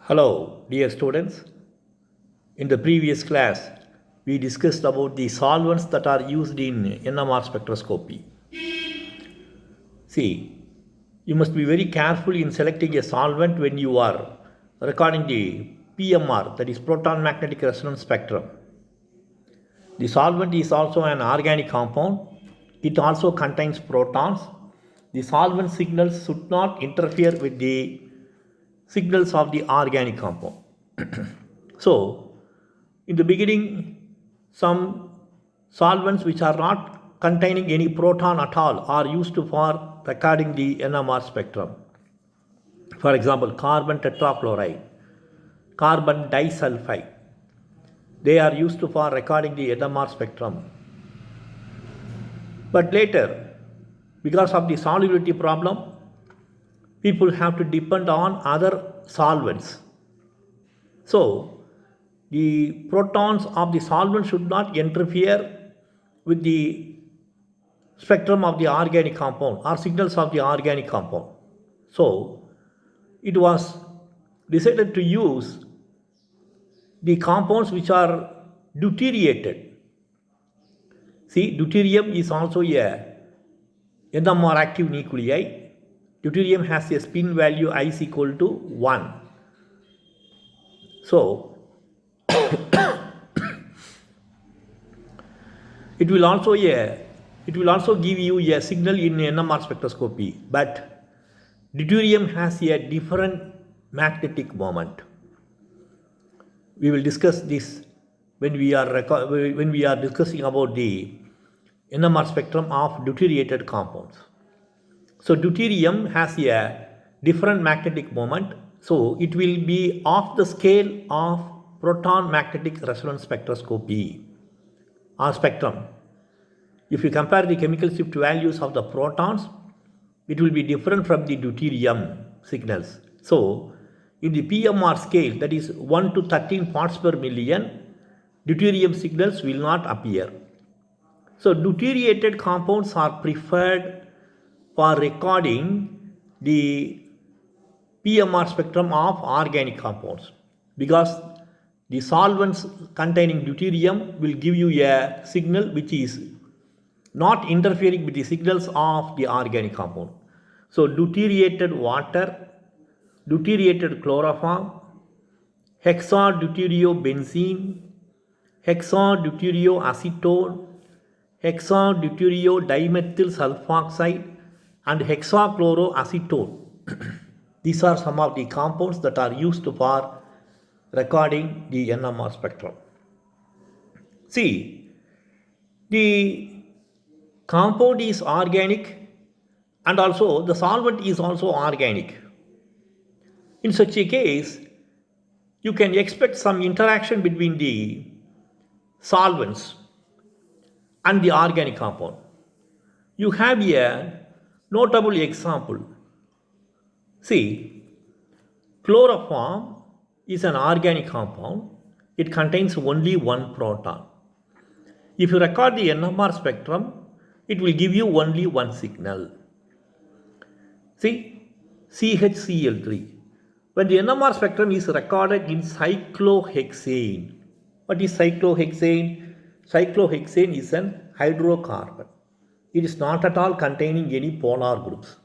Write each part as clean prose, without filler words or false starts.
Hello, dear students. In the previous class, we discussed about the solvents that are used in NMR spectroscopy. See, you must be very careful in selecting a solvent when you are recording the PMR, that is proton magnetic resonance spectrum. The solvent is also an organic compound. It also contains protons. The solvent signals should not interfere with the signals of the organic compound. So, in the beginning, some solvents which are not containing any proton at all are used for recording the NMR spectrum. For example, carbon tetrachloride, carbon disulfide. They are used for recording the NMR spectrum. But later, because of the solubility problem, people have to depend on other solvents. So, the protons of the solvent should not interfere with the spectrum of the organic compound or signals of the organic compound. So, it was decided to use the compounds which are deuterated. See, deuterium is also a NMR active nuclei. Deuterium has a spin value I is equal to 1. So, it will also give you a signal in NMR spectroscopy, but deuterium has a different magnetic moment. We will discuss this when we are discussing about the NMR spectrum of deuterated compounds. So deuterium has a different magnetic moment, so it will be off the scale of proton magnetic resonance spectroscopy or spectrum. If you compare the chemical shift values of the protons, it will be different from the deuterium signals. So, in the PMR scale, that is 1 to 13 parts per million, deuterium signals will not appear. So, deuterated compounds are preferred for recording the PMR spectrum of organic compounds because the solvents containing deuterium will give you a signal which is not interfering with the signals of the organic compound. So, deuterated water, deuterated chloroform, hexadeuteriobenzene, hexadeuterioacetone, hexadeuteriodimethyl sulfoxide, and hexachloroacetone. These are some of the compounds that are used for recording the NMR spectrum. See, the compound is organic and also the solvent is also organic. In such a case, you can expect some interaction between the solvents and the organic compound. You have a notable example. See, chloroform is an organic compound. It contains only one proton. If you record the NMR spectrum, it will give you only one signal. See, CHCl3. When the NMR spectrum is recorded in cyclohexane, what is cyclohexane? Cyclohexane is an hydrocarbon. It is not at all containing any polar groups.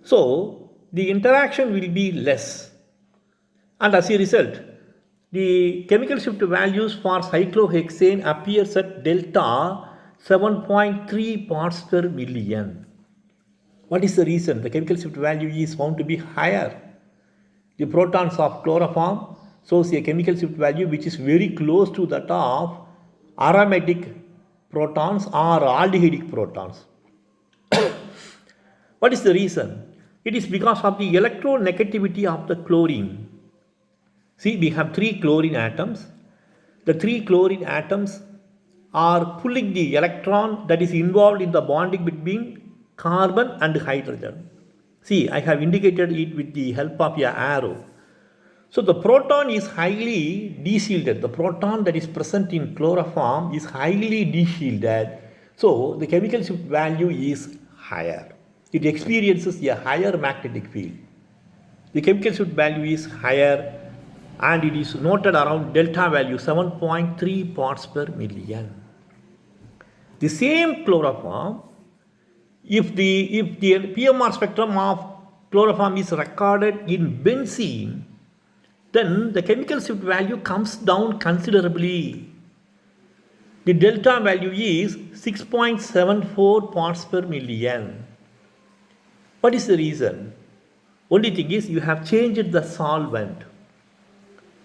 So, the interaction will be less. And as a result, the chemical shift values for cyclohexane appears at delta 7.3 parts per million. What is the reason? The chemical shift value is found to be higher. The protons of chloroform shows a chemical shift value which is very close to that of aromatic protons or aldehydic protons. What is the reason? It is because of the electronegativity of the chlorine. See, we have 3 chlorine atoms. The 3 chlorine atoms are pulling the electron that is involved in the bonding between carbon and hydrogen. See, I have indicated it with the help of an arrow. So, the proton is highly deshielded. The proton that is present in chloroform is highly deshielded. So, the chemical shift value is higher. It experiences a higher magnetic field. the chemical shift value is higher and it is noted around delta value 7.3 parts per million. The same chloroform, if the PMR spectrum of chloroform is recorded in benzene, then the chemical shift value comes down considerably. The delta value is 6.74 parts per million. What is the reason? Only thing is you have changed the solvent.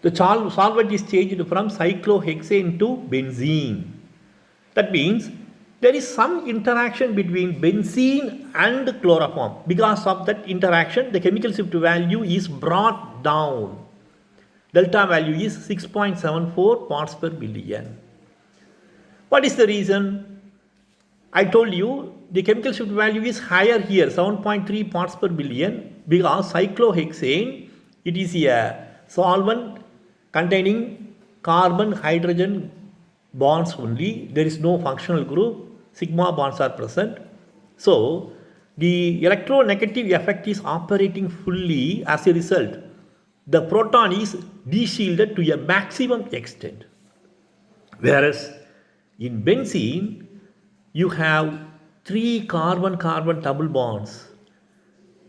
The solvent is changed from cyclohexane to benzene. That means there is some interaction between benzene and chloroform. Because of that interaction, the chemical shift value is brought down. Delta value is 6.74 parts per million. What is the reason? I told you the chemical shift value is higher here, 7.3 parts per billion, because cyclohexane, it is a solvent containing carbon hydrogen bonds only. There is no functional group, sigma bonds are present. So the electronegative effect is operating fully. As a result, the proton is de-shielded to a maximum extent. Whereas in benzene, you have 3 carbon-carbon double bonds.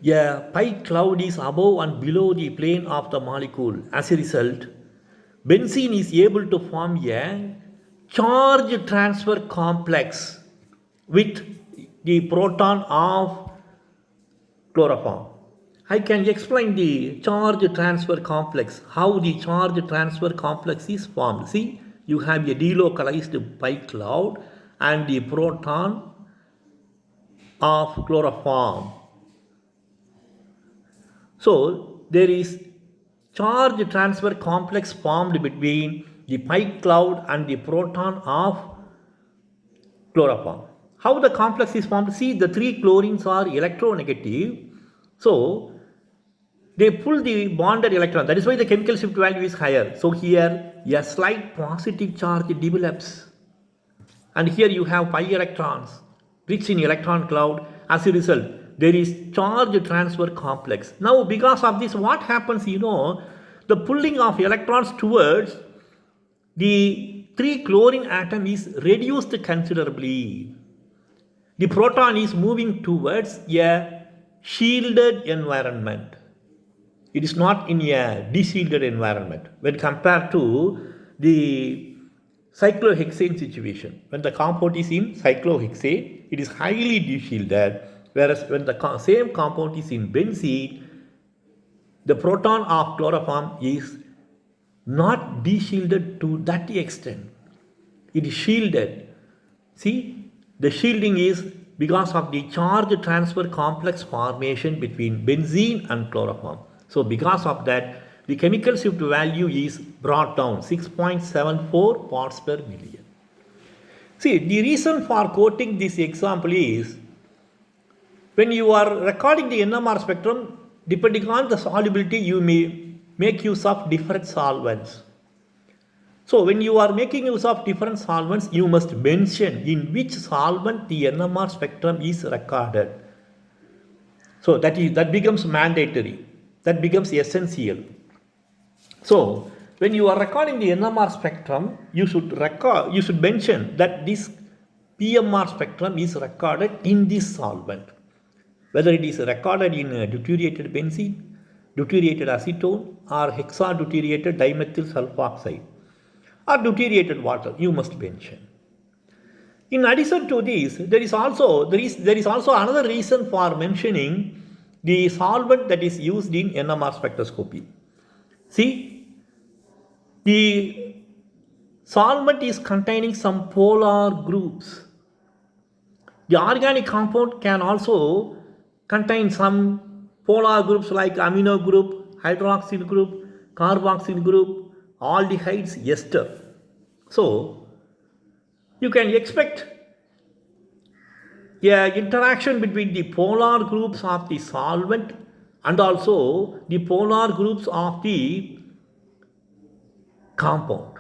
A pi cloud is above and below the plane of the molecule. As a result, benzene is able to form a charge transfer complex with the proton of chloroform. I can explain the charge transfer complex, how the charge transfer complex is formed. See, you have a delocalized pi cloud and the proton of chloroform. So there is charge transfer complex formed between the pi cloud and the proton of chloroform. How the complex is formed? See, the 3 chlorines are electronegative. So they pull the bonded electron. That is why the chemical shift value is higher. So here a slight positive charge develops. And here you have pi electrons rich in electron cloud. As a result, there is charge transfer complex. Now because of this, what happens, the pulling of electrons towards the 3 chlorine atom is reduced considerably. The proton is moving towards a shielded environment. It is not in a de-shielded environment when compared to the cyclohexane situation. When the compound is in cyclohexane, it is highly de-shielded, whereas when the same compound is in benzene, the proton of chloroform is not de-shielded to that extent. It is shielded. See, the shielding is because of the charge transfer complex formation between benzene and chloroform. So because of that, the chemical shift value is brought down 6.74 parts per million. See, the reason for quoting this example is when you are recording the NMR spectrum, depending on the solubility, you may make use of different solvents. So when you are making use of different solvents, you must mention in which solvent the NMR spectrum is recorded. So that becomes mandatory. That becomes essential. So when you are recording the NMR spectrum, you should mention that this PMR spectrum is recorded in this solvent. Whether it is recorded in deuterated benzene, deuterated acetone, or hexadeuteriated dimethyl sulfoxide, or deuterated water, you must mention. In addition to this, there is also another reason for mentioning the solvent that is used in NMR spectroscopy. See, the solvent is containing some polar groups. The organic compound can also contain some polar groups like amino group, hydroxyl group, carboxyl group, aldehydes, ester. So, you can expect a interaction between the polar groups of the solvent and also the polar groups of the compound.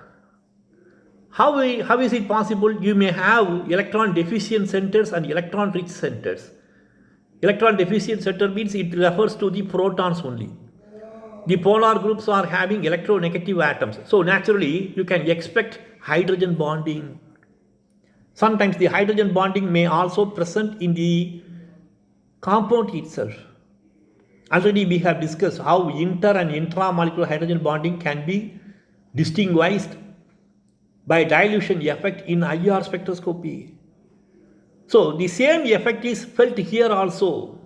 How is it possible? You may have electron deficient centers and electron rich centers. Electron deficient center means it refers to the protons only. The polar groups are having electronegative atoms. So naturally, you can expect hydrogen bonding. Sometimes the hydrogen bonding may also present in the compound itself. Already we have discussed how inter and intramolecular hydrogen bonding can be distinguished by dilution effect in IR spectroscopy. So the same effect is felt here also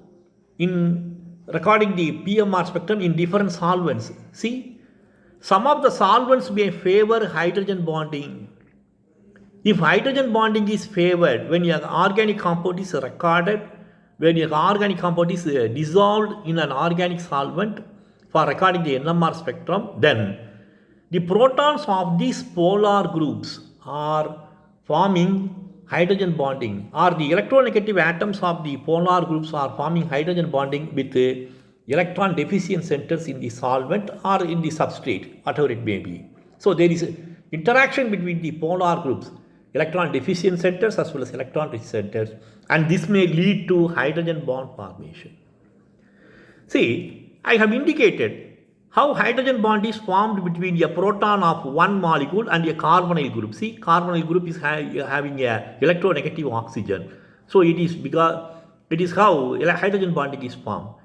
in recording the PMR spectrum in different solvents. See, some of the solvents may favor hydrogen bonding. If hydrogen bonding is favored when your organic compound is recorded, when your organic compound is dissolved in an organic solvent for recording the NMR spectrum, then the protons of these polar groups are forming hydrogen bonding, or the electronegative atoms of the polar groups are forming hydrogen bonding with electron deficient centers in the solvent or in the substrate, whatever it may be. So there is interaction between the polar groups, electron deficient centers as well as electron rich centers, and this may lead to hydrogen bond formation. See, I have indicated how hydrogen bond is formed between a proton of one molecule and a carbonyl group. See, carbonyl group is having a electronegative oxygen. So it is how hydrogen bonding is formed.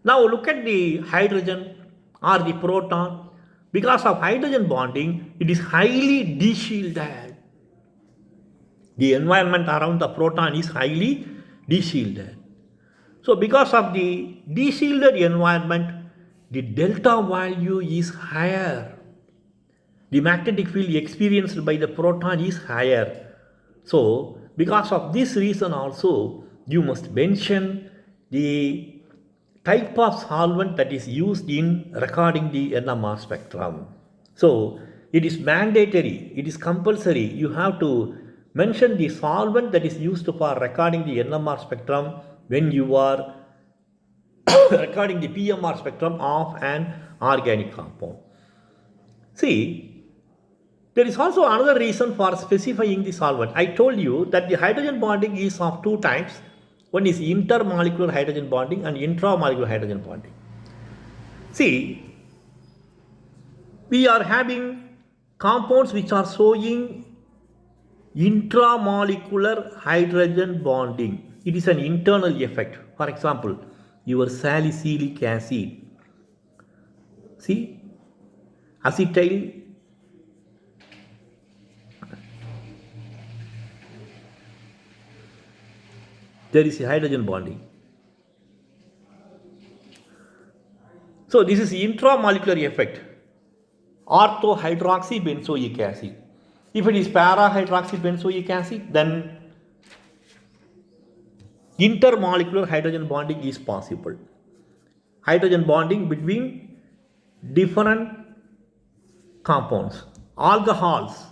Now look at the hydrogen or the proton. Because of hydrogen bonding, it is highly de-shielded. The environment around the proton is highly de-shielded. So because of the de-shielded environment, the delta value is higher. The magnetic field experienced by the proton is higher. So because of this reason also, you must mention the type of solvent that is used in recording the NMR spectrum. So it is mandatory, it is compulsory. You have to mention the solvent that is used for recording the NMR spectrum when you are recording the PMR spectrum of an organic compound. See, there is also another reason for specifying the solvent. I told you that the hydrogen bonding is of two types. One is intermolecular hydrogen bonding and intramolecular hydrogen bonding. See, we are having compounds which are showing intramolecular hydrogen bonding. It is an internal effect. For example, your salicylic acid. See, acetyl there is a hydrogen bonding. So this is intramolecular effect. Orthohydroxybenzoic acid. If it is para-hydroxybenzoic acid, then intermolecular hydrogen bonding is possible. Hydrogen bonding between different compounds. Alcohols,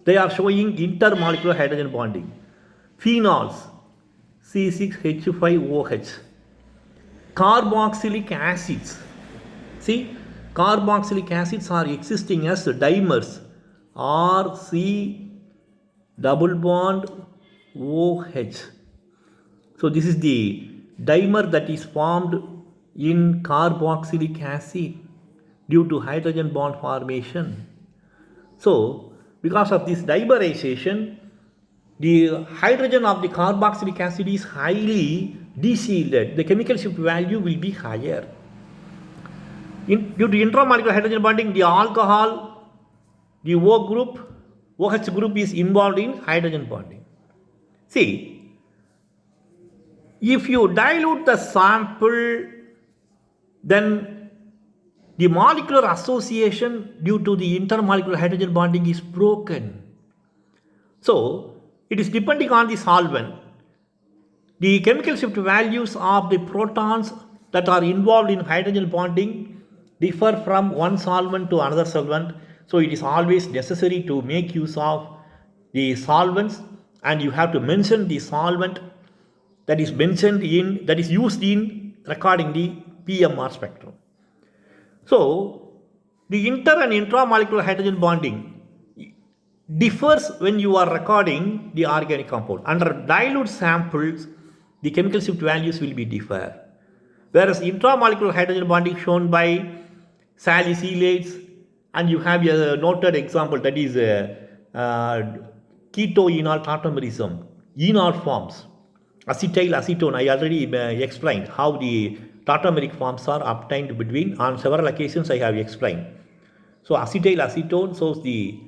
they are showing intermolecular hydrogen bonding. Phenols, C6H5OH. Carboxylic acids. See, carboxylic acids are existing as dimers. RC double bond OH. So this is the dimer that is formed in carboxylic acid due to hydrogen bond formation. So because of this dimerization, the hydrogen of the carboxylic acid is highly de-shielded. The chemical shift value will be higher. Due to intramolecular hydrogen bonding, the alcohol, the OH group is involved in hydrogen bonding. See, if you dilute the sample, then the molecular association due to the intermolecular hydrogen bonding is broken. So, it is depending on the solvent. The chemical shift values of the protons that are involved in hydrogen bonding differ from one solvent to another solvent. So it is always necessary to make use of the solvents, and you have to mention the solvent that is used in recording the PMR spectrum. So the inter and intramolecular hydrogen bonding differs when you are recording the organic compound. Under dilute samples, the chemical shift values will be differ. Whereas intramolecular hydrogen bonding shown by salicylates, and you have a noted example, that is ketoenol tautomerism, enol forms, acetyl acetone. I already explained how the tautomeric forms are obtained between, on several occasions I have explained. So acetyl acetone shows the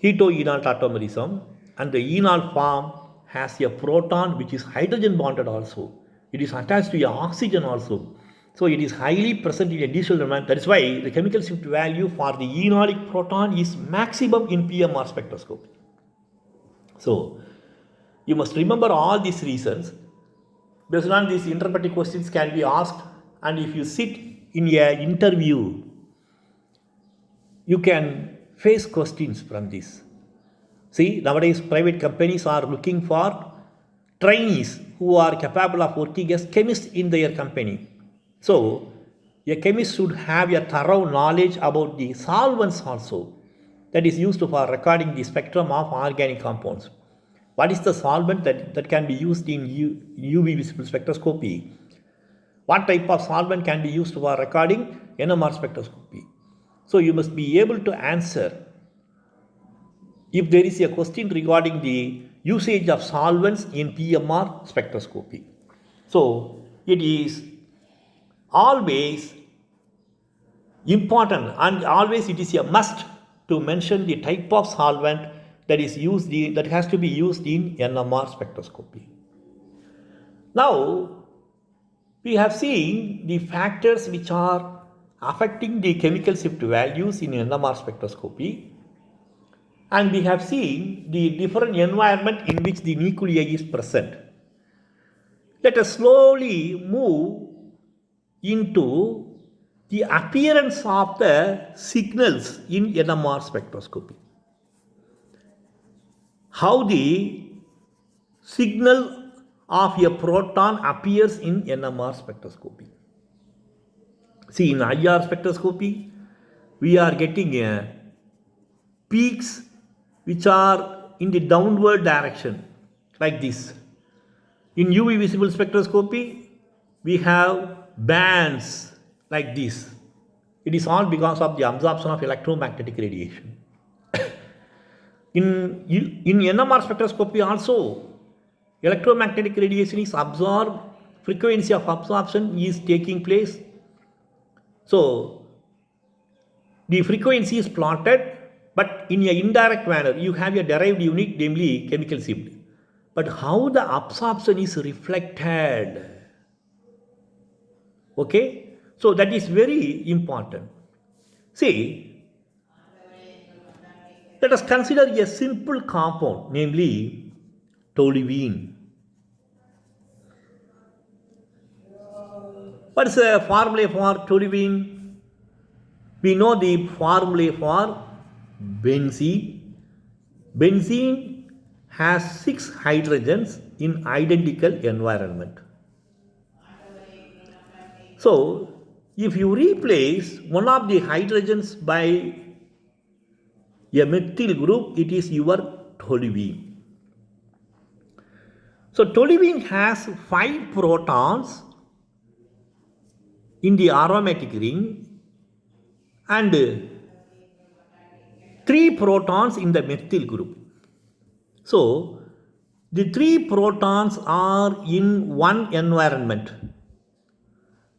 ketoenol tautomerism, and the enol form has a proton which is hydrogen bonded also. It is attached to a oxygen also. So it is highly present in a diesel element. That is why the chemical shift value for the enolic proton is maximum in PMR spectroscopy. So you must remember all these reasons. Based on these interpretive questions can be asked, and if you sit in an interview, you can face questions from this. See, nowadays private companies are looking for trainees who are capable of working as chemists in their company. So, a chemist should have a thorough knowledge about the solvents also, that is used for recording the spectrum of organic compounds. What is the solvent that can be used in UV visible spectroscopy? What type of solvent can be used for recording NMR spectroscopy? So you must be able to answer if there is a question regarding the usage of solvents in PMR spectroscopy. So it is always important, and always it is a must to mention the type of solvent that is used that has to be used in NMR spectroscopy. Now we have seen the factors which are affecting the chemical shift values in NMR spectroscopy, and we have seen the different environment in which the nuclei is present. Let us slowly move into the appearance of the signals in NMR spectroscopy. How the signal of a proton appears in NMR spectroscopy. See, in IR spectroscopy, we are getting peaks which are in the downward direction, like this. In UV visible spectroscopy, we have bands like this. It is all because of the absorption of electromagnetic radiation. In NMR spectroscopy also, electromagnetic radiation is absorbed, frequency of absorption is taking place. So the frequency is plotted, but in an indirect manner. You have a derived unit, namely chemical shift. But how the absorption is reflected? Okay? So that is very important. See, let us consider a simple compound, namely toluene. What is the formula for toluene? We know the formula for benzene. Benzene has 6 hydrogens in identical environment. So, if you replace one of the hydrogens by a methyl group, it is your toluene. So, toluene has 5 protons in the aromatic ring and 3 protons in the methyl group. So, the 3 protons are in one environment,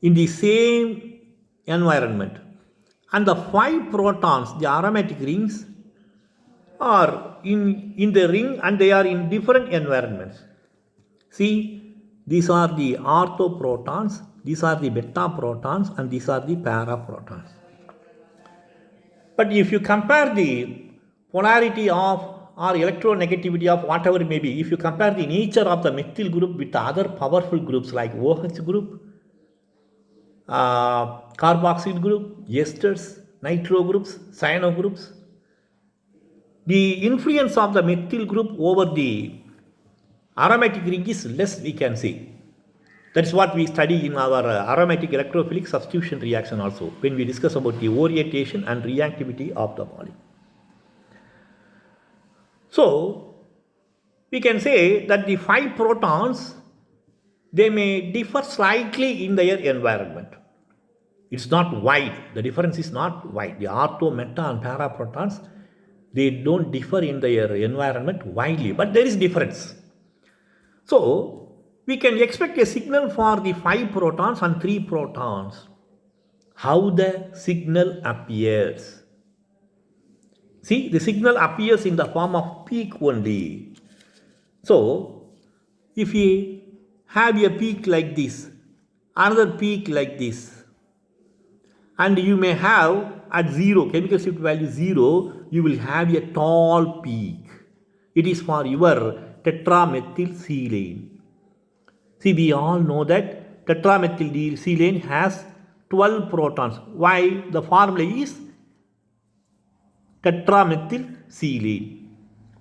in the same environment, and the 5 protons, the aromatic rings, are in the ring and they are in different environments. See, these are the orthoprotons, these are the beta protons, and these are the paraprotons. But if you compare the polarity of or electronegativity of whatever it may be, if you compare the nature of the methyl group with other powerful groups like OH group, carboxyl group, esters, nitro groups, cyano groups, the influence of the methyl group over the aromatic ring is less, we can say. That is what we study in our aromatic electrophilic substitution reaction also, when we discuss about the orientation and reactivity of the molecule. So, we can say that the 5 protons, they may differ slightly in their environment. It's not wide. The difference is not wide. The ortho, meta, and para protons, they don't differ in their environment widely, but there is difference. So we can expect a signal for the 5 protons and 3 protons. How the signal appears? See, the signal appears in the form of peak only. So if we have a peak like this, another peak like this, and you may have at 0, chemical shift value 0, you will have a tall peak. It is for your tetramethylsilane. See, we all know that tetramethylsilane has 12 protons. Why? The formula is tetramethylsilane.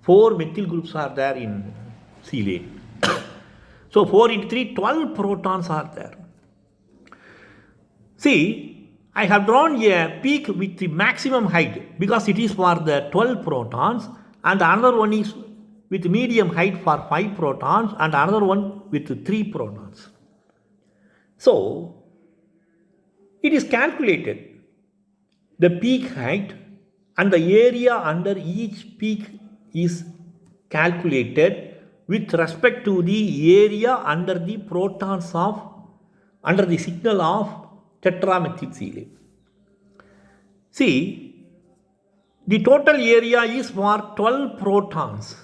4 methyl groups are there in silane. So 4 into 3, 12 protons are there. See, I have drawn a peak with the maximum height because it is for the 12 protons, and another one is with medium height for 5 protons, and another one with 3 protons. So it is calculated, the peak height and the area under each peak is calculated with respect to the area under the protons of, under the signal of tetramethylsilane. See, the total area is for 12 protons.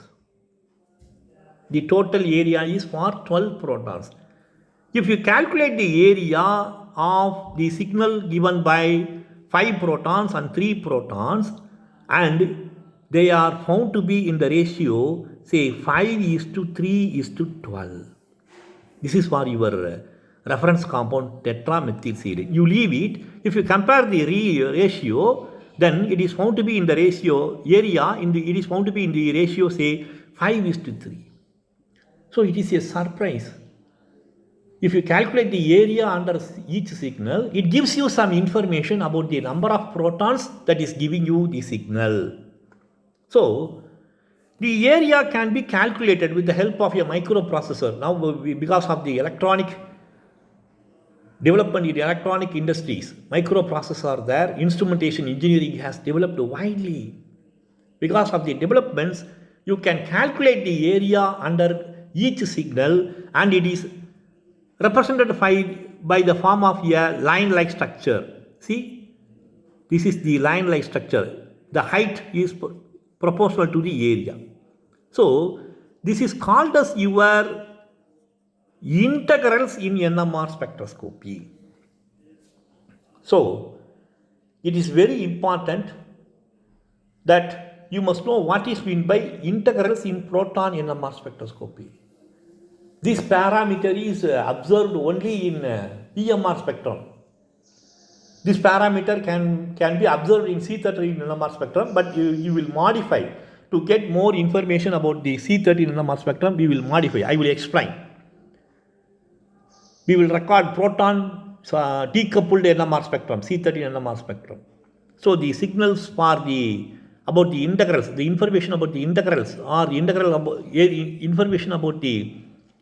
The total area is for 12 protons. If you calculate the area of the signal given by 5 protons and 3 protons, and they are found to be in the ratio, say 5:3:12. This is for your reference compound tetramethylsilane. You leave it. If you compare the ratio, then it is found to be in the ratio area. It is found to be in the ratio, say 5:3. So it is a surprise. If you calculate the area under each signal, it gives you some information about the number of protons that is giving you the signal. So the area can be calculated with the help of a microprocessor. Now, because of the electronic development in the electronic industries, microprocessors are there, instrumentation engineering has developed widely. Because of the developments, you can calculate the area under each signal, and it is represented by the form of a line-like structure. See, this is the line-like structure. The height is proportional to the area. So this is called as your integrals in NMR spectroscopy. So it is very important that you must know what is meant by integrals in proton NMR spectroscopy. This parameter is observed only in EMR spectrum. This parameter can be observed in C13 NMR spectrum, but you will modify to get more information about the C13 NMR spectrum. We will modify. I will explain. We will record proton decoupled NMR spectrum, C13 NMR spectrum. So the signals for about the integrals, the information about the integrals or information about the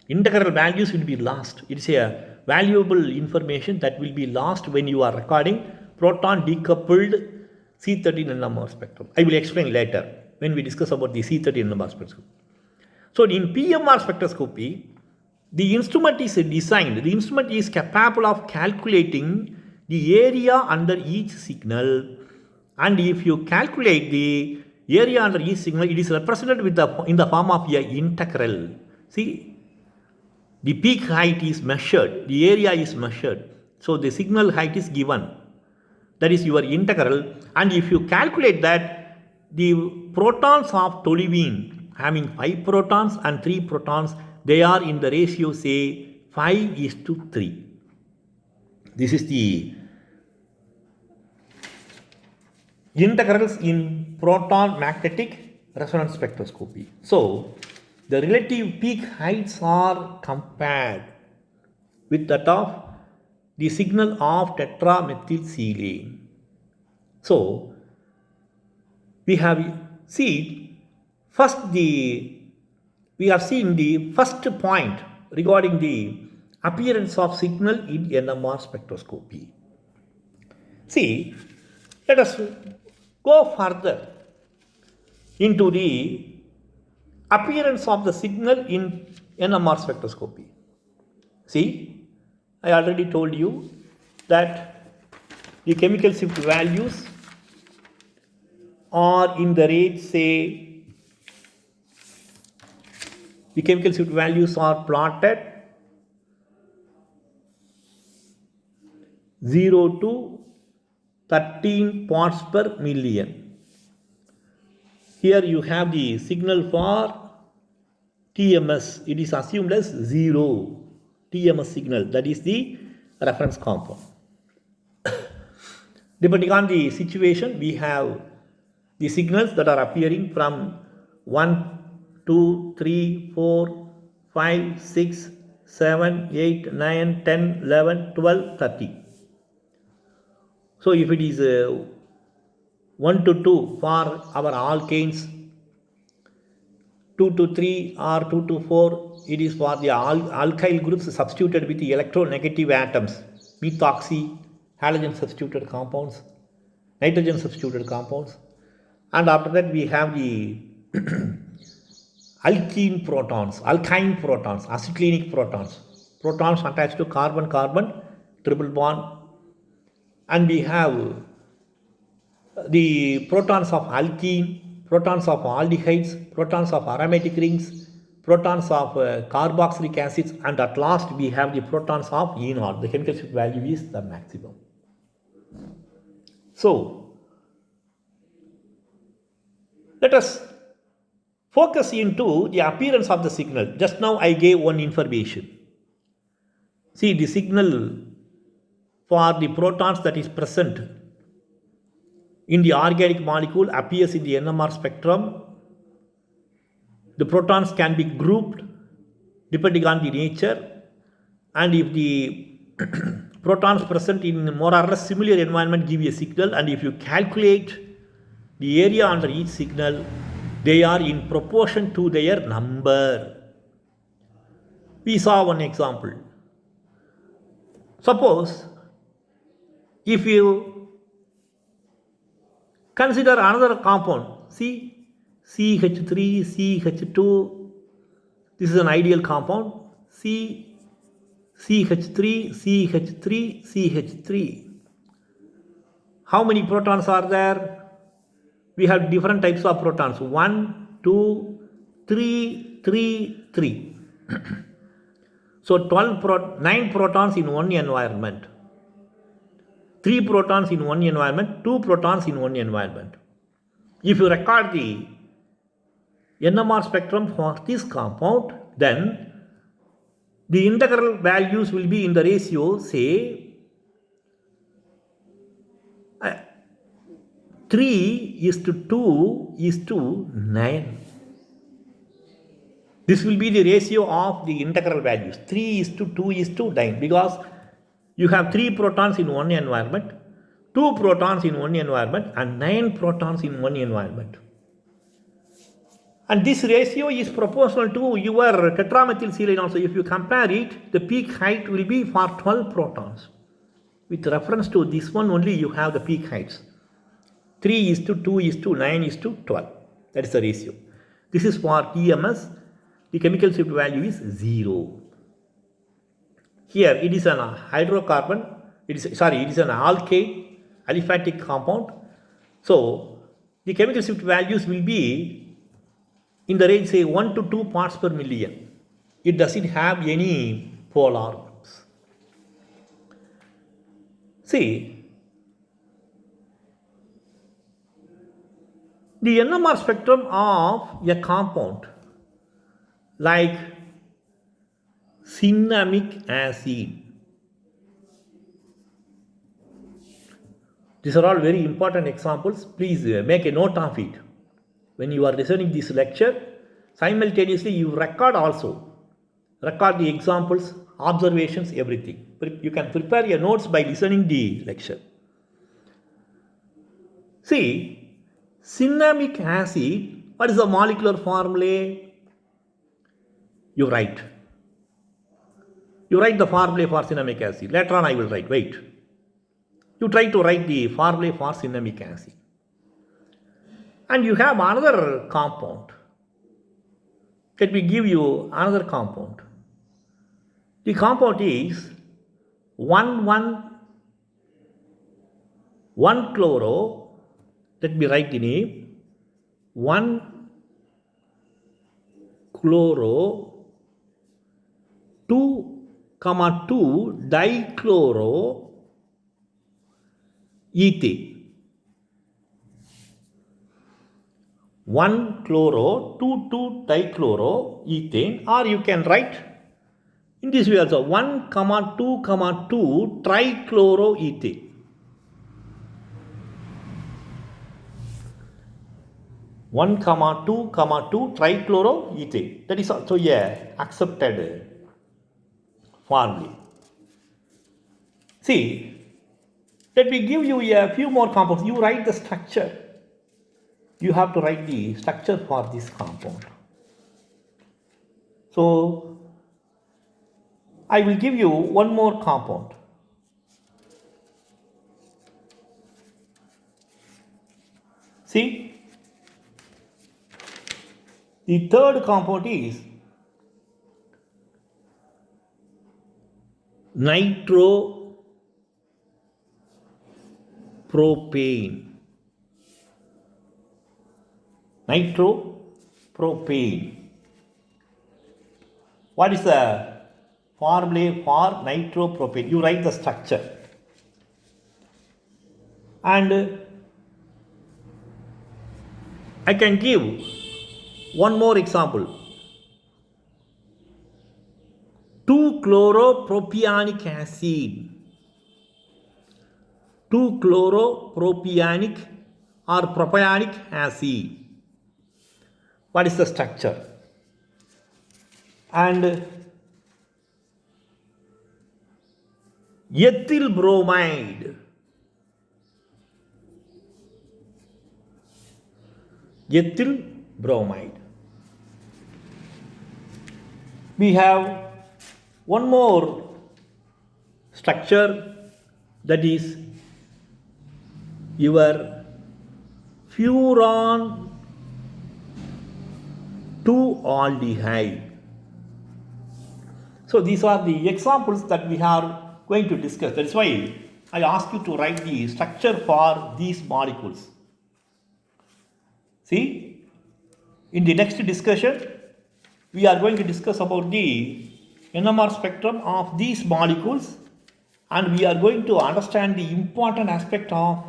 integral values will be lost. It is a valuable information that will be lost when you are recording proton decoupled C13 NMR spectrum. I will explain later when we discuss about the C13 NMR spectrum. So in PMR spectroscopy, the instrument is designed, the instrument is capable of calculating the area under each signal, and if you calculate the area under each signal, it is represented in the form of an integral. See, the peak height is measured, the area is measured, so the signal height is given. That is your integral, and if you calculate that, the protons of toluene having 5 protons and 3 protons, they are in the ratio, say 5:3. This is the integrals in proton magnetic resonance spectroscopy. So the relative peak heights are compared with that of the signal of tetramethylsilane. So we have seen the first point regarding the appearance of signal in NMR spectroscopy. See, let us go further into the appearance of the signal in NMR spectroscopy. See, I already told you that the chemical shift values are in the range, say, the chemical shift values are plotted 0 to 13 parts per million. Here you have the signal for TMS. It is assumed as 0 TMS signal, that is the reference compound. Depending on the situation, we have the signals that are appearing from 1, 2, 3, 4, 5, 6, 7, 8, 9, 10, 11, 12, 30. So if it is 1 to 2 for our alkanes, 2 to 3 or 2 to 4, it is for the alkyl groups substituted with the electronegative atoms, methoxy, halogen substituted compounds, nitrogen substituted compounds. And after that we have the alkyne protons, acetylenic protons attached to carbon-carbon triple bond. And we have the protons of alkene, protons of aldehydes, protons of aromatic rings, protons of carboxylic acids, and at last we have the protons of E0. The chemical shift value is the maximum. So, let us focus into the appearance of the signal. Just now I gave one information. See, the signal for the protons that is present in the organic molecule appears in the NMR spectrum. The protons can be grouped depending on the nature, and if the protons present in more or less similar environment give a signal, and if you calculate the area under each signal, they are in proportion to their number. We saw one example. Suppose if you consider another compound, see, CH3, CH2, this is an ideal compound, CH3, CH3, CH3. How many protons are there? We have different types of protons, 1, 2, 3, 3, 3. So 9 protons in one environment, 3 protons in one environment, 2 protons in one environment. If you record the NMR spectrum for this compound, then the integral values will be in the ratio, say, 3:2:9. This will be the ratio of the integral values, 3:2:9, because you have 3 protons in one environment, 2 protons in one environment, and 9 protons in one environment. And this ratio is proportional to your tetramethylserine also. If you compare it, the peak height will be for 12 protons. With reference to this one only, you have the peak heights. 3:2:9:12. That is the ratio. This is for TMS. The chemical shift value is 0. Here it is an hydrocarbon. It is an alkane aliphatic compound. So the chemical shift values will be in the range, say, 1 to 2 parts per million. It doesn't have any polar groups. See, the NMR spectrum of a compound like cinnamic acid. These are all very important examples. Please make a note of it. When you are listening this lecture, simultaneously you record the examples, observations, everything. You can prepare your notes by listening the lecture. See, cinnamic acid, what is the molecular formula? You write You write the formulae for cinnamic acid. Later on I will write. Wait. You try to write the formulae for cinnamic acid. And you have another compound. Let me give you another compound. The compound is 1,1,1-chloro. Let me write the name. 1-chloro 2,2-dichloro ethane. 1-chloro 2,2-dichloro ethane, or you can write in this way also 1,2,2-trichloroethane. 1,2,2-trichloroethane. That is also a accepted formula. See, let me give you a few more compounds. You write the structure. You have to write the structure for this compound. So, I will give you one more compound. See, the third compound is nitropropane. Nitropropane. What is the formula for nitropropane? You write the structure. And I can give one more example. 2-chloropropionic acid. 2-chloropropionic or propionic acid. What is the structure? And ethyl bromide. Ethyl bromide. We have one more structure, that is your furan 2-aldehyde. So these are the examples that we are going to discuss. That is why I ask you to write the structure for these molecules. See, in the next discussion, we are going to discuss about the NMR spectrum of these molecules, and we are going to understand the important aspect of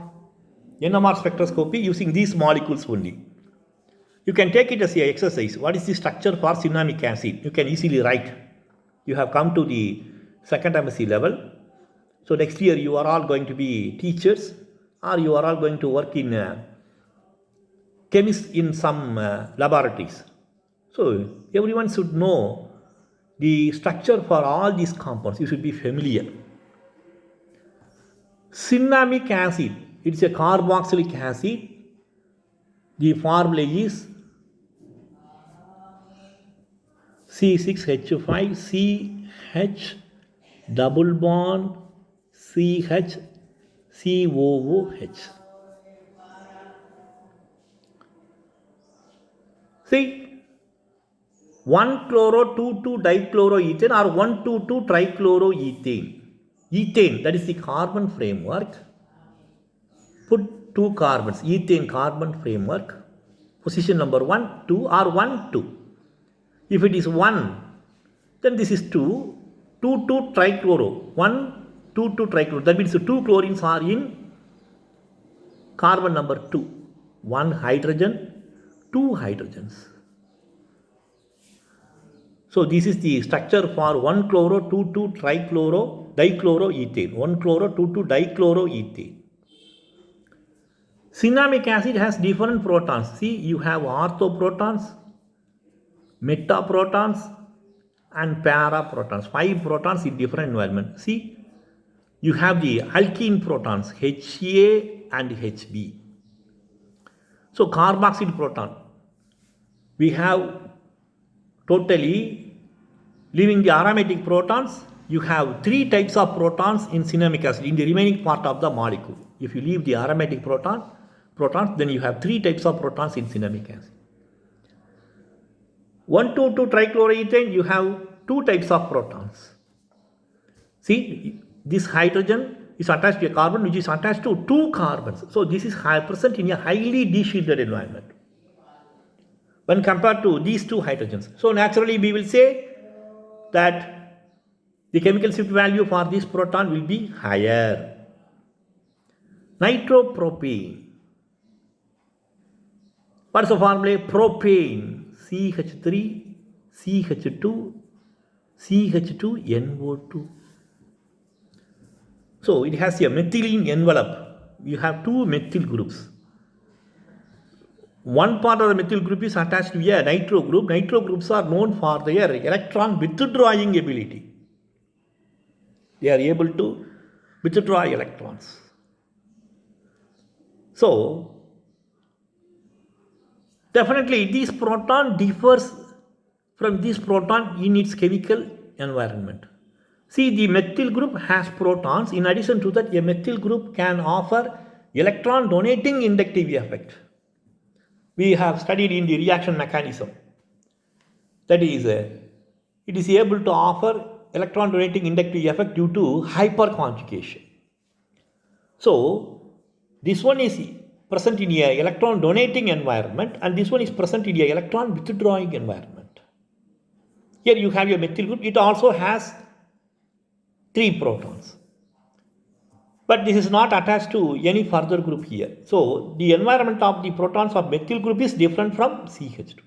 NMR spectroscopy using these molecules only. You can take it as an exercise. What is the structure for cinnamic acid? You can easily write. You have come to the second MSc level. So next year you are all going to be teachers, or you are all going to work in chemists in some laboratories. So everyone should know the structure for all these compounds. You should be familiar. Cinnamic acid, it's a carboxylic acid. The formula is C6H5CH double bond CH COOH. See, 1-chloro 2,2-dichloroethane or 1,2,2-trichloroethane. Ethane, that is the carbon framework. Put 2 carbons, ethane carbon framework, position number 1, 2 or 1, 2. If it is 1, then this is 2, 2,2-trichloro, 1, 2,2-trichloro. That means the 2 chlorines are in carbon number 2. 1 hydrogen, 2 hydrogens. So this is the structure for 1-chloro 2,2-trichloro-dichloroethane. 1-chloro 2,2-dichloroethane. Cinnamic acid has different protons. See, you have orthoprotons, metaprotons, and paraprotons. 5 protons in different environment. See, you have the alkene protons, Ha and Hb. So carboxyl proton, we have totally, leaving the aromatic protons, you have three types of protons in cinnamic acid in the remaining part of the molecule. If you leave the aromatic protons, then you have three types of protons in cinnamic acid. 1,2,2 trichloroethane, you have two types of protons. See, this hydrogen is attached to a carbon which is attached to two carbons. So this is present in a highly de-shielded environment when compared to these two hydrogens. So naturally we will say that the chemical shift value for this proton will be higher. Nitropropane. What is the formula? Propane. CH3, CH2, CH2NO2. So it has a methylene envelope. You have two methyl groups. One part of the methyl group is attached to a nitro group. Nitro groups are known for their electron withdrawing ability. They are able to withdraw electrons. So, definitely this proton differs from this proton in its chemical environment. See, the methyl group has protons. In addition to that, a methyl group can offer electron donating inductive effect. We have studied in the reaction mechanism. That is, it is able to offer electron donating inductive effect due to hyperconjugation. So, this one is present in a electron donating environment and this one is present in a electron withdrawing environment. Here you have your methyl group. It also has three protons. But this is not attached to any further group here. So, the environment of the protons of methyl group is different from CH2.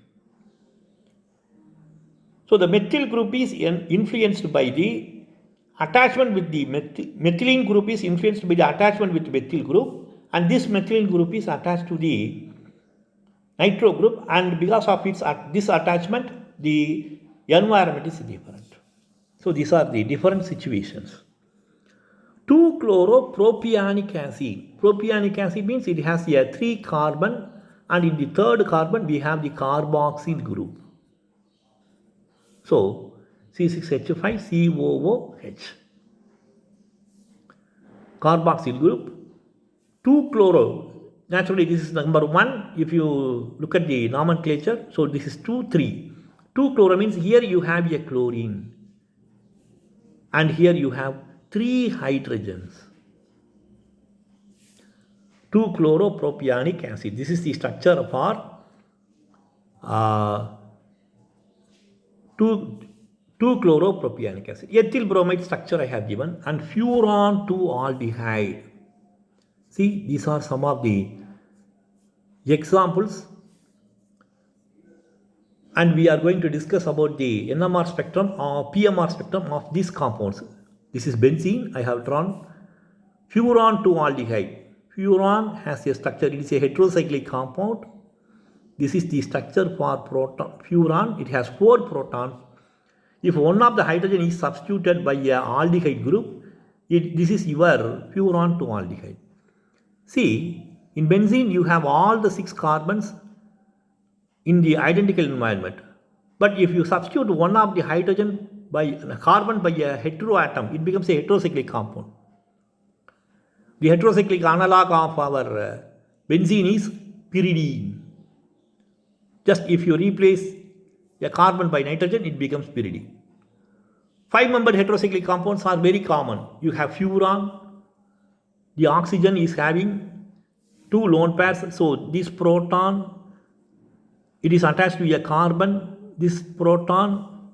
So, the methyl group is influenced by the attachment with the methylene group is influenced by the attachment with methyl group, and this methylene group is attached to the nitro group, and because of this attachment, the environment is different. So, these are the different situations. 2-chloropropionic acid. Propionic acid means it has a 3 carbon and in the third carbon we have the carboxyl group. So, C6H5COOH. Carboxyl group. 2-chloro. Naturally this is number 1 if you look at the nomenclature. So, this is 2, 3. 2-chloro means here you have a chlorine and here you have 3 hydrogens. 2-chloropropionic acid. This is the structure for 2-chloropropionic acid. Ethyl bromide structure I have given and furan 2-aldehyde. See, these are some of the examples, and we are going to discuss about the NMR spectrum or PMR spectrum of these compounds. This is benzene. I have drawn furan 2-aldehyde. Furan has a structure. It is a heterocyclic compound. This is the structure for proton. Furan, it has 4 protons. If one of the hydrogen is substituted by a aldehyde group, this is your furan 2-aldehyde. See, in benzene you have all the 6 carbons in the identical environment. But if you substitute one of the hydrogen by a carbon by a heteroatom, it becomes a heterocyclic compound. The heterocyclic analog of our benzene is pyridine. Just if you replace a carbon by nitrogen, it becomes pyridine. 5-membered heterocyclic compounds are very common. You have furan. The oxygen is having 2 lone pairs. So, this proton, it is attached to a carbon. This proton,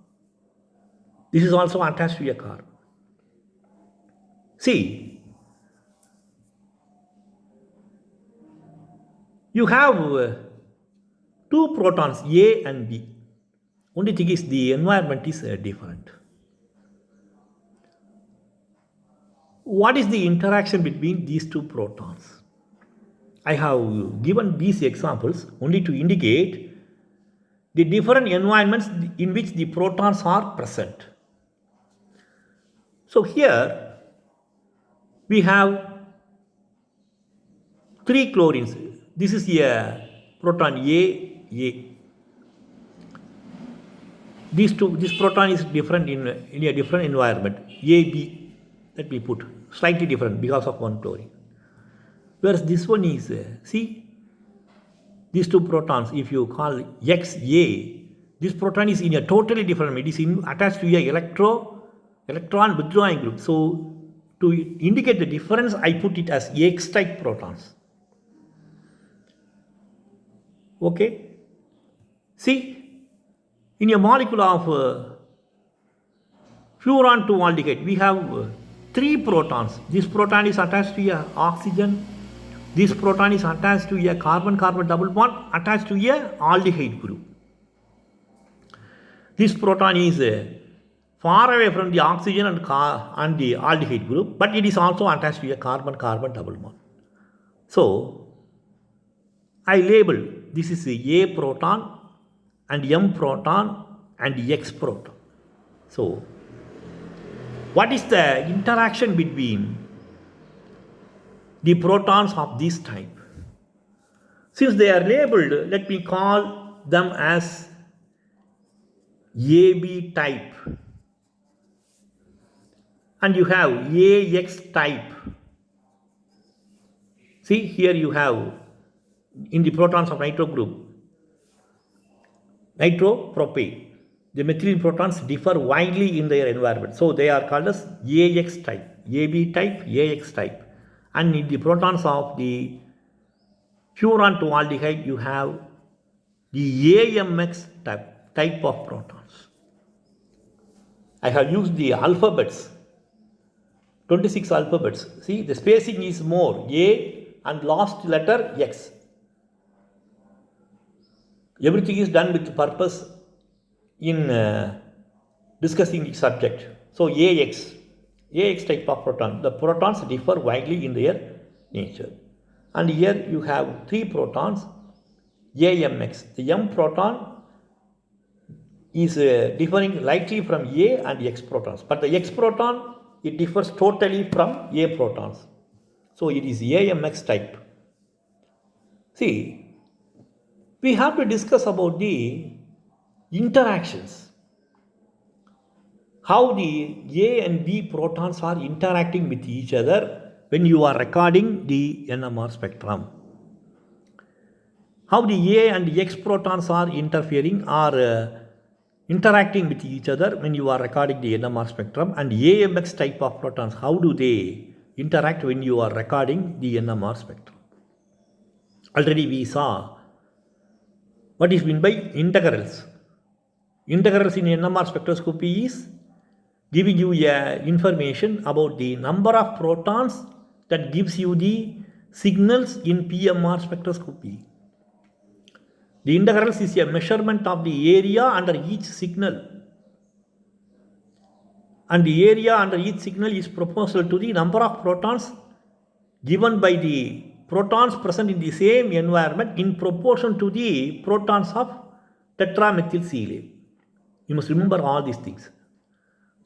this is also attached to a carbon. See, you have 2 protons A and B. Only thing is the environment is different. What is the interaction between these 2 protons? I have given these examples only to indicate the different environments in which the protons are present. So, here we have 3 chlorines. This is a proton A. This proton is different in a different environment. AB, let me put, slightly different because of one chlorine. Whereas this one is, see, these two protons, if you call XA, this proton is in a totally different, it is attached to a electron withdrawing group. So to indicate the difference, I put it as X-type protons. Okay? See, in a molecule of furan 2 aldehyde, we have 3 protons. This proton is attached to a oxygen. This proton is attached to a carbon-carbon double bond attached to a aldehyde group. This proton is far away from the oxygen and the aldehyde group, but it is also attached to a carbon-carbon double bond. So, I label this is A proton and M proton and X proton. So, what is the interaction between the protons of this type? Since they are labeled, let me call them as AB type, and you have AX type. See, here you have in the protons of nitro group, nitropropane, the methylene protons differ widely in their environment. So they are called as AX type, AB type, AX type. And in the protons of the furan 2 aldehyde, you have the AMX type of protons. I have used the alphabets, 26 alphabets. See, the spacing is more, A and last letter X. Everything is done with purpose in discussing the subject. So AX type of proton, the protons differ widely in their nature. And here you have 3 protons, AMX. The M proton is differing lightly from A and X protons, but the X proton, it differs totally from A protons. So it is AMX type. See, we have to discuss about the interactions. How the A and B protons are interacting with each other when you are recording the NMR spectrum. How the A and X protons are interfering or interacting with each other when you are recording the NMR spectrum, and AMX type of protons, how do they interact when you are recording the NMR spectrum. Already we saw what is meant by integrals. Integrals in NMR spectroscopy is giving you information about the number of protons that gives you the signals in PMR spectroscopy. The integrals is a measurement of the area under each signal, and the area under each signal is proportional to the number of protons given by the protons present in the same environment in proportion to the protons of tetramethylsilyl. You must remember all these things.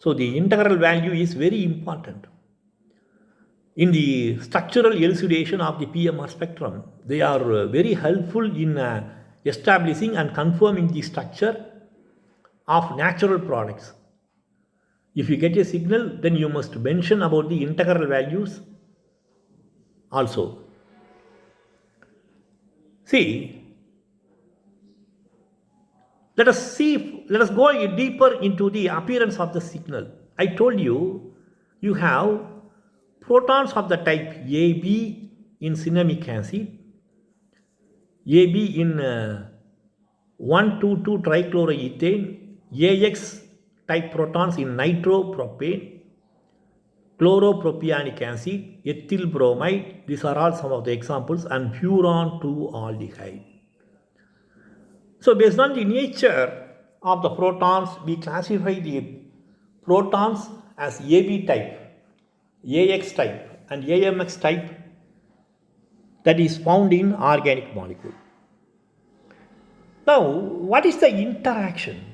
So the integral value is very important. In the structural elucidation of the PMR spectrum, they are very helpful in establishing and confirming the structure of natural products. If you get a signal, then you must mention about the integral values also. See, let us go deeper into the appearance of the signal. I told you, you have protons of the type AB in cinnamic acid, AB in 1,2,2 trichloroethane, AX type protons in nitropropane, chloropropionic acid, ethyl bromide. These are all some of the examples, and furan 2 aldehyde. So based on the nature of the protons, we classify the protons as AB type, AX type and AMX type that is found in organic molecule. Now, what is the interaction?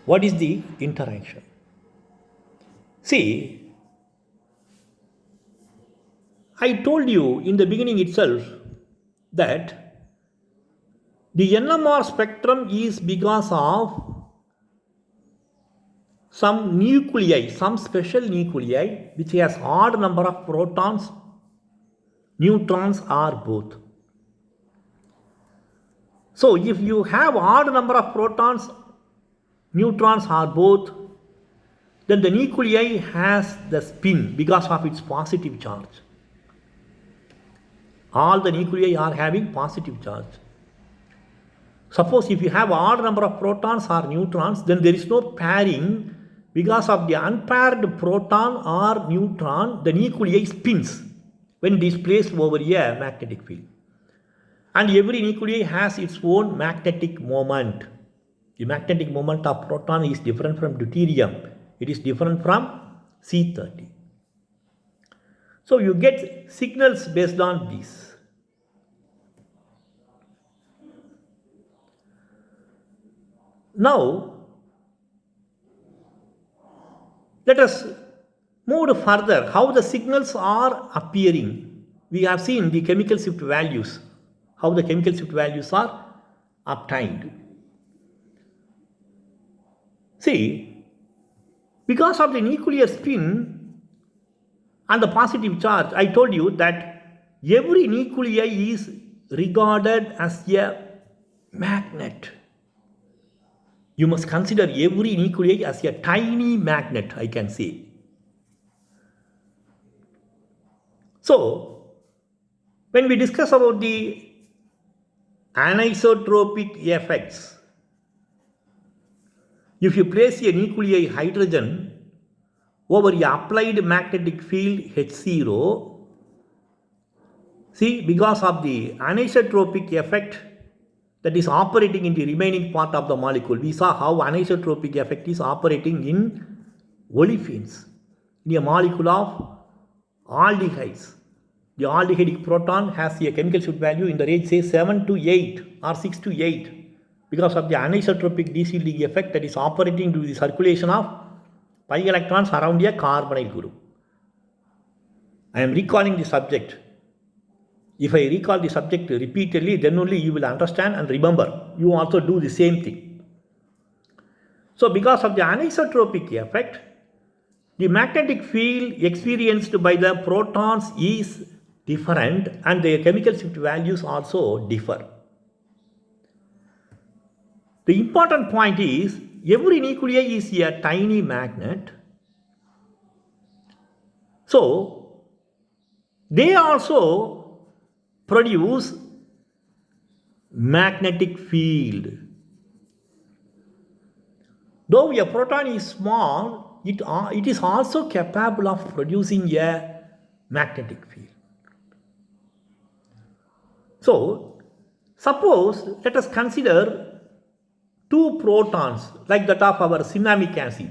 What is the interaction? See, I told you in the beginning itself that the NMR spectrum is because of some nuclei, some special nuclei which has odd number of protons, neutrons or both. So if you have odd number of protons, neutrons or both, then the nuclei has the spin because of its positive charge. All the nuclei are having positive charge. Suppose if you have odd number of protons or neutrons, then there is no pairing. Because of the unpaired proton or neutron, the nuclei spins when it is placed over a magnetic field. And every nuclei has its own magnetic moment. The magnetic moment of proton is different from deuterium. It is different from C30. So you get signals based on this. Now, let us move further. How the signals are appearing. We have seen the chemical shift values. How the chemical shift values are obtained. See, because of the nuclear spin and the positive charge, I told you that every nuclei is regarded as a magnet. You must consider every nuclei as a tiny magnet, I can say. So, when we discuss about the anisotropic effects, if you place a nuclei hydrogen over a applied magnetic field H0, see, because of the anisotropic effect that is operating in the remaining part of the molecule. We saw how anisotropic effect is operating in olefins, in a molecule of aldehydes. The aldehydic proton has a chemical shift value in the range say 7 to 8 or 6 to 8 because of the anisotropic de-shielding effect that is operating to the circulation of pi electrons around a carbonyl group. I am recalling the subject. If I recall the subject repeatedly, then only you will understand and remember. You also do the same thing. So, because of the anisotropic effect, the magnetic field experienced by the protons is different and their chemical shift values also differ. The important point is, every nuclei is a tiny magnet. So, they also produce magnetic field. Though a proton is small, it is also capable of producing a magnetic field. So, suppose let us consider two protons like that of our cinnamic acid.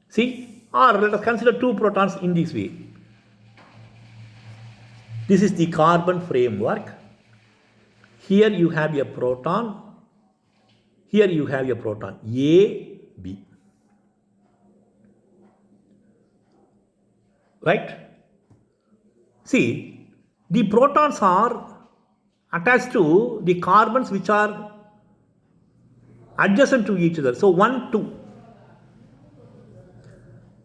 See, or let us consider two protons in this way. This is the carbon framework. Here you have a proton. Here you have a proton A, B. Right? See, the protons are attached to the carbons which are adjacent to each other. So 1, 2.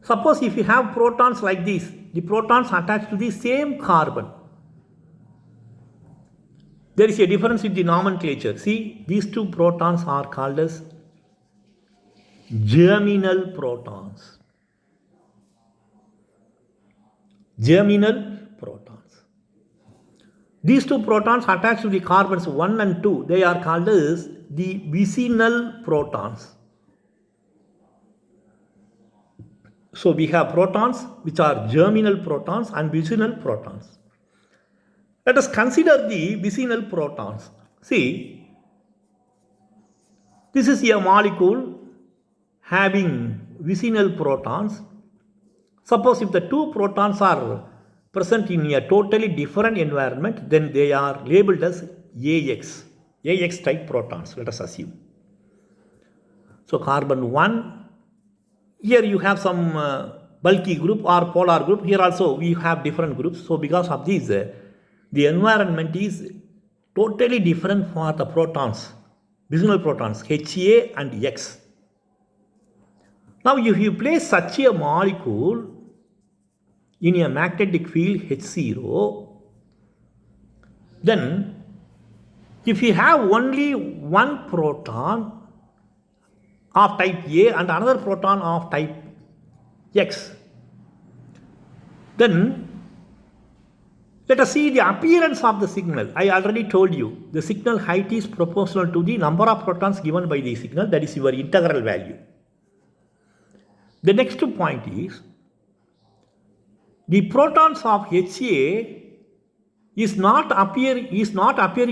Suppose if you have protons like this, the protons attached to the same carbon. There is a difference in the nomenclature. See, these two protons are called as germinal protons. Germinal protons. These two protons attached to the carbons 1 and 2, they are called as the vicinal protons. So we have protons which are germinal protons and vicinal protons. Let us consider the vicinal protons. See, this is a molecule having vicinal protons. Suppose if the two protons are present in a totally different environment, then they are labeled as AX type protons, let us assume. So carbon 1, here you have some bulky group or polar group. Here also we have different groups. So because of these, the environment is totally different for the protons, vicinal protons, HA and X. Now, if you place such a molecule in a magnetic field H0, then if you have only one proton of type A and another proton of type X, then let us see the appearance of the signal. I already told you the signal height is proportional to the number of protons given by the signal, that is your integral value. The next point is the protons of HA is not appearing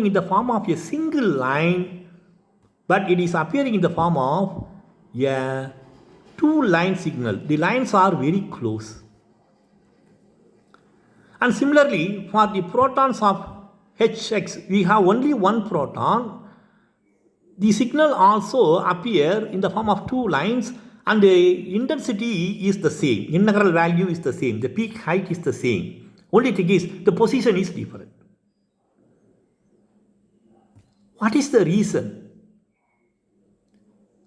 in the form of a single line, but it is appearing in the form of a two-line signal. The lines are very close. And similarly, for the protons of HX, we have only one proton. The signal also appear in the form of two lines, and the intensity is the same. Integral value is the same. The peak height is the same. Only thing is, the position is different. What is the reason?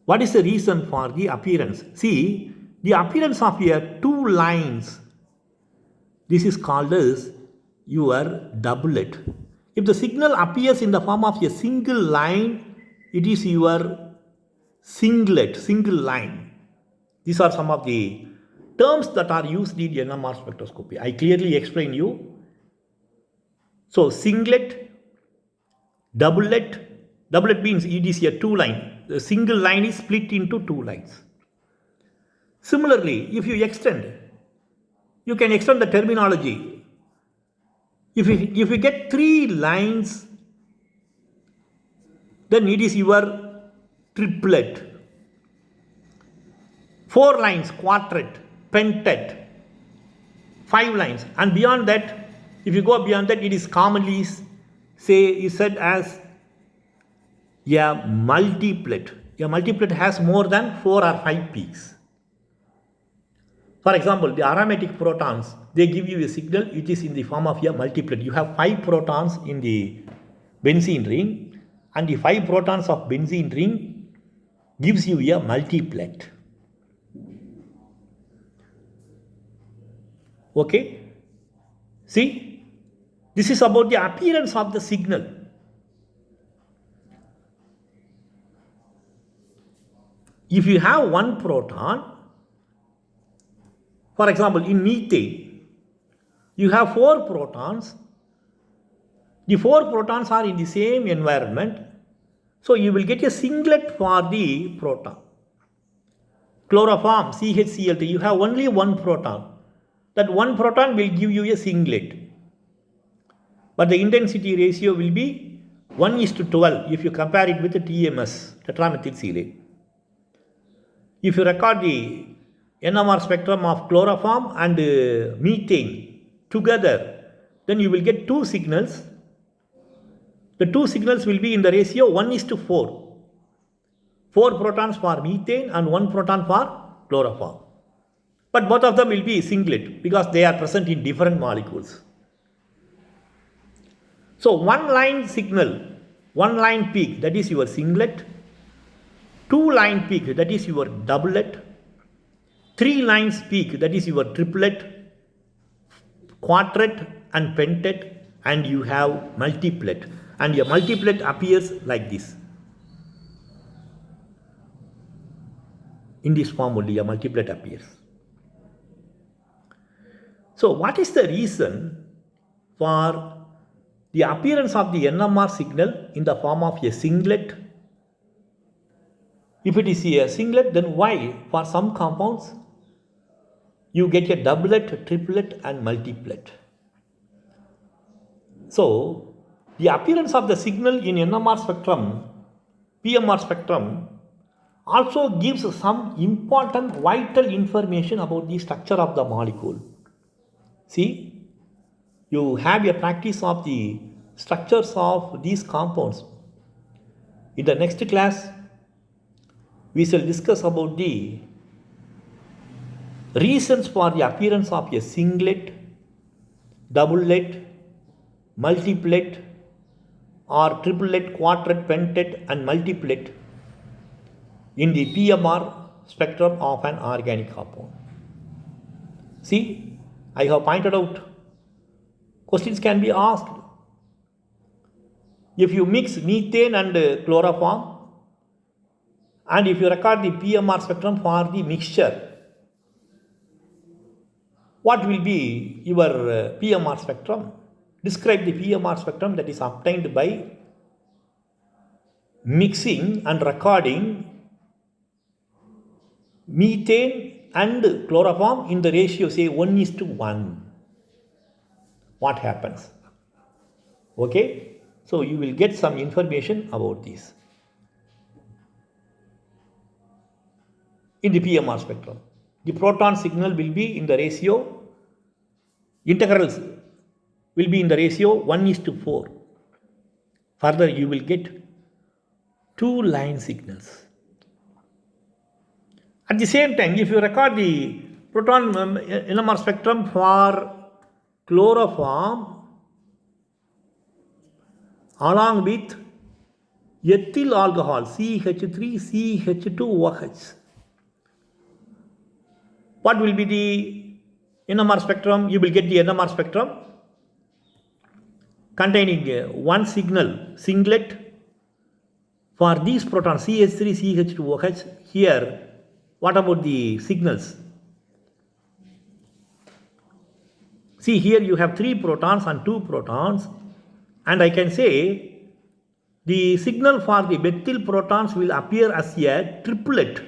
What is the reason for the appearance? See, the appearance of your two lines, this is called as your doublet. If the signal appears in the form of a single line, it is your singlet, single line. These are some of the terms that are used in NMR spectroscopy. I clearly explain you. So, singlet, doublet means it is a two line. The single line is split into two lines. Similarly, if you extend, you can extend the terminology. If you get three lines, then it is your triplet. 4 lines, quartet, pentet, 5 lines, and beyond that, if you go beyond that, it is commonly said as a multiplet. A multiplet has more than 4 or 5 peaks. For example, the aromatic protons, they give you a signal which is in the form of a multiplet. You have 5 protons in the benzene ring, and the 5 protons of benzene ring gives you a multiplet. Okay? See, this is about the appearance of the signal. If you have one proton, for example, in methane, you have 4 protons. The 4 protons are in the same environment, so you will get a singlet for the proton. Chloroform, CHCl3, you have only one proton. That one proton will give you a singlet. But the intensity ratio will be 1:12 if you compare it with the TMS, tetramethylsilicate. If you record the NMR spectrum of chloroform and methane together, then you will get 2 signals. The 2 signals will be in the ratio 1:4. 4 protons for methane and 1 proton for chloroform. But both of them will be singlet because they are present in different molecules. So, one line signal, one line peak, that is your singlet. 2 line peak, that is your doublet. 3 lines peak, that is your triplet, quartet and pentet, and you have multiplet. And your multiplet appears like this. In this form only a multiplet appears. So, what is the reason for the appearance of the NMR signal in the form of a singlet? If it is a singlet, then why for some compounds you get a doublet, triplet and multiplet? So, the appearance of the signal in NMR spectrum, PMR spectrum, also gives some important vital information about the structure of the molecule. See, you have a practice of the structures of these compounds. In the next class, we shall discuss about the reasons for the appearance of a singlet, doublet, multiplet or triplet, quartet, pentet and multiplet in the PMR spectrum of an organic compound. See, I have pointed out, questions can be asked. If you mix methane and chloroform, and if you record the PMR spectrum for the mixture, what will be your PMR spectrum? Describe the PMR spectrum that is obtained by mixing and recording methane and chloroform in the ratio, say 1:1. What happens? Okay, so you will get some information about this in the PMR spectrum. The proton signal will be in the ratio, integrals will be in the ratio 1:4. Further, you will get 2 line signals. At the same time, if you record the proton NMR spectrum for chloroform along with ethyl alcohol CH3CH2OH, what will be the NMR spectrum? You will get the NMR spectrum containing one singlet for these protons CH3CH2OH. Here, what about the signals? See, here you have 3 protons and 2 protons, and I can say the signal for the methyl protons will appear as a triplet.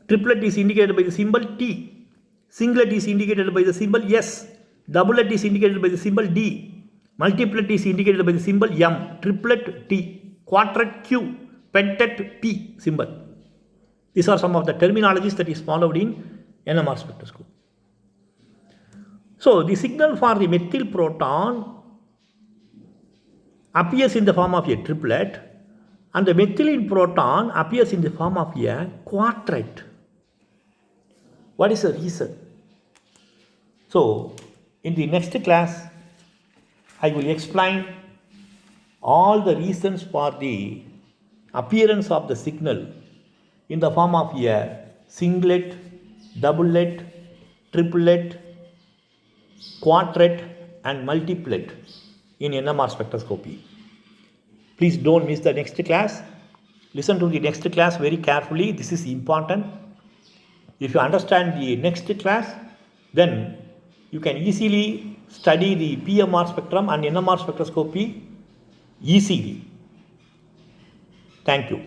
Triplet is indicated by the symbol T. Singlet is indicated by the symbol S. Doublet is indicated by the symbol D. Multiplet is indicated by the symbol M. Triplet T. Quadret Q. Pentet P symbol. These are some of the terminologies that is followed in NMR spectroscopy. So, the signal for the methyl proton appears in the form of a triplet, and the methylene proton appears in the form of a quartet. What is the reason? So, in the next class, I will explain all the reasons for the appearance of the signal in the form of a singlet, doublet, triplet, quartet and multiplet in NMR spectroscopy. Please don't miss the next class. Listen to the next class very carefully. This is important. If you understand the next class, then you can easily study the PMR spectrum and NMR spectroscopy easily. Thank you.